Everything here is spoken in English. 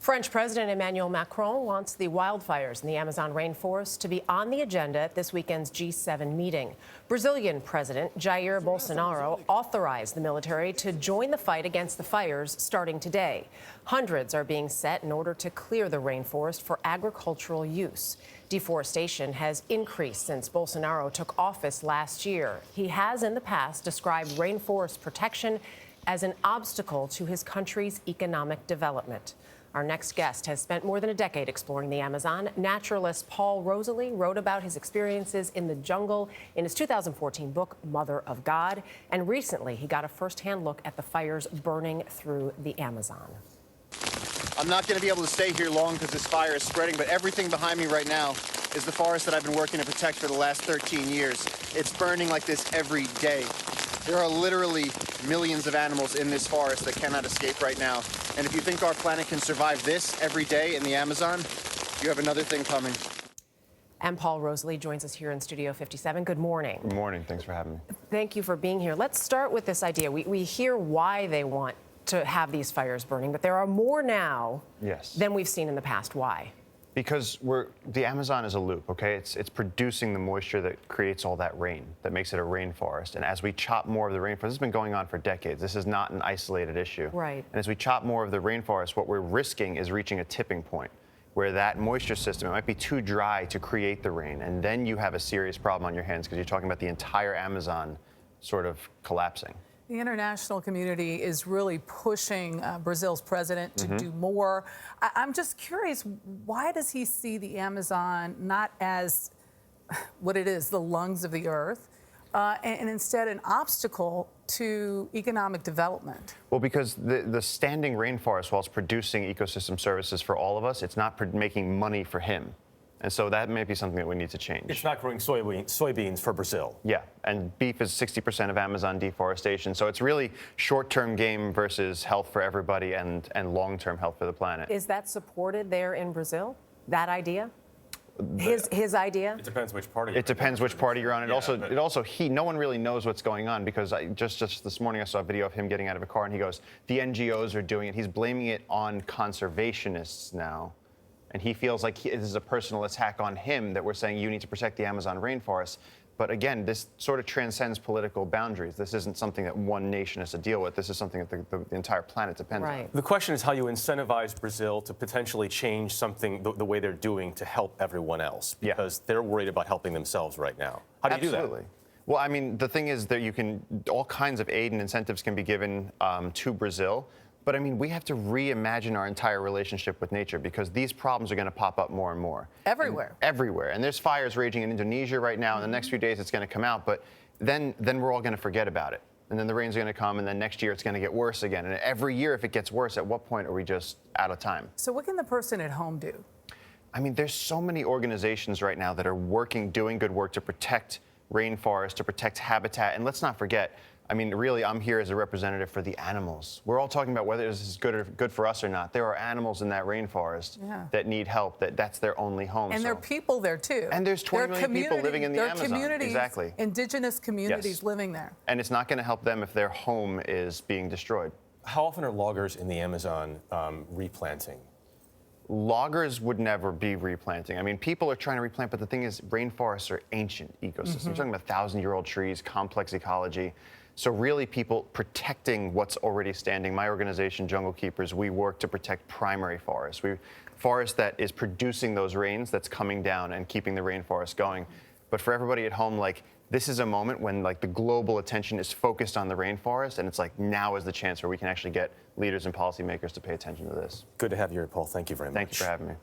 French President Emmanuel Macron wants the wildfires in the Amazon rainforest to be on the agenda at this weekend's G7 meeting. Brazilian President Jair Bolsonaro authorized the military to join the fight against the fires starting today. Hundreds are being set in order to clear the rainforest for agricultural use. Deforestation has increased since Bolsonaro took office last year. He has in the past described rainforest protection as an obstacle to his country's economic development. Our next guest has spent more than a decade exploring the Amazon. Naturalist Paul Rosalie wrote about his experiences in the jungle in his 2014 book, Mother of God. And recently, he got a firsthand look at the fires burning through the Amazon. I'm not going to be able to stay here long because this fire is spreading, but everything behind me right now is the forest that I've been working to protect for the last 13 years. It's burning like this every day. There are literally millions of animals in this forest that cannot escape right now. And if you think our planet can survive this every day in the Amazon, you have another thing coming. And Paul Rosalie joins us here in Studio 57. Good morning. Good morning. Thanks for having me. Thank you for being here. Let's start with this idea. We hear why they want to have these fires burning, but there are more now than we've seen in the past. Why? Because the Amazon is a loop, okay? It's producing the moisture that creates all that rain, that makes it a rainforest. And as we chop more of the rainforest, this has been going on for decades. This is not an isolated issue. Right. And as we chop more of the rainforest, what we're risking is reaching a tipping point where that moisture system, it might be too dry to create the rain. And then you have a serious problem on your hands because you're talking about the entire Amazon sort of collapsing. The international community is really pushing Brazil's president to do more. I'm just curious, why does he see the Amazon not as what it is, the lungs of the earth, and instead an obstacle to economic development? Well, because the standing rainforest, while it's producing ecosystem services for all of us, it's not making money for him. And so that may be something that we need to change. It's not growing soybeans for Brazil. Yeah, and beef is 60% of Amazon deforestation. So it's really short-term game versus health for everybody and long-term health for the planet. Is that supported there in Brazil, that idea? His idea? It depends which party. It depends which party you're on. No one really knows what's going on because just this morning I saw a video of him getting out of a car and he goes, the NGOs are doing it. He's blaming it on conservationists now. And he feels like this is a personal attack on him that we're saying you need to protect the Amazon rainforest. But again, this sort of transcends political boundaries. This isn't something that one nation has to deal with. This is something that the entire planet depends on. The question is how you incentivize Brazil to potentially change something the way they're doing to help everyone else, because they're worried about helping themselves right now. How do you do that? Absolutely. Well, I mean, the thing is that all kinds of aid and incentives can be given to Brazil. But I mean, we have to reimagine our entire relationship with nature because these problems are going to pop up more and more. Everywhere. Everywhere. And there's fires raging in Indonesia right now. In the next few days, it's going to come out. But then we're all going to forget about it. And then the rain's going to come. And then next year, it's going to get worse again. And every year, if it gets worse, at what point are we just out of time? So what can the person at home do? I mean, there's so many organizations right now that are doing good work to protect rainforests, to protect habitat. And let's not forget, I mean, really, I'm here as a representative for the animals. We're all talking about whether this is good for us or not. There are animals in that rainforest that need help, that's their only home. And there are people there, too. And there's 20 million people living in the Amazon. There are communities, exactly. indigenous communities living there. And it's not going to help them if their home is being destroyed. How often are loggers in the Amazon replanting? Loggers would never be replanting. I mean, people are trying to replant, but the thing is, rainforests are ancient ecosystems. You're talking about 1,000-year-old trees, complex ecology. So really, people protecting what's already standing. My organization, Jungle Keepers, we work to protect primary forests. Forest that is producing those rains that's coming down and keeping the rainforest going. But for everybody at home, this is a moment when the global attention is focused on the rainforest, and it's now is the chance where we can actually get leaders and policymakers to pay attention to this. Good to have you here, Paul. Thank you very much. Thank you for having me.